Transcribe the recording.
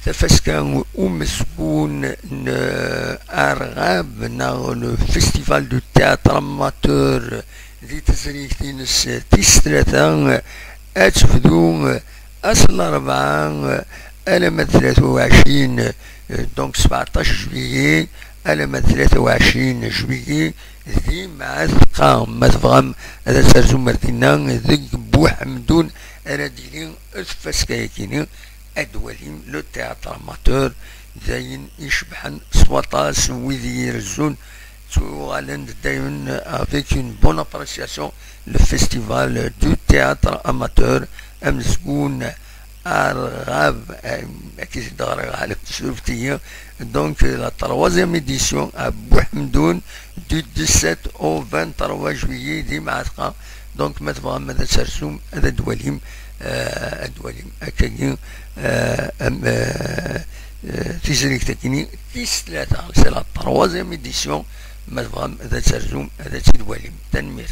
تفسكا ومسكون أرغاب ناغ لو فيستيفال دو تياتر أماتور دي تسريكتين تيستراتان أتفدو أصل 4 ألم 23 دونك 17 جويي ألم 23 جويي ذي مع ثقام ما تفهم هذا سرزو مرتنا ذي بوحمدون أنا ديلين أتفسكايكيني أدولين لو تياتر أماتور زين يشبحن سواطاس ويذي يرزون تغالند دايما avec une bonne appréciation le festival du théâtre amateur أمسكون أرغاب أكيد دارك على شرفتية donc la 3e édition à Bouhemdoun du 17 au 23 juillet دي معتقة donc ما تبغى ماذا ترسم هذا دوليم أكاين تيزريك تاكيني تيس 3 c'est la 3e édition ما تبغى ماذا ترسم هذا تدوليم تنمير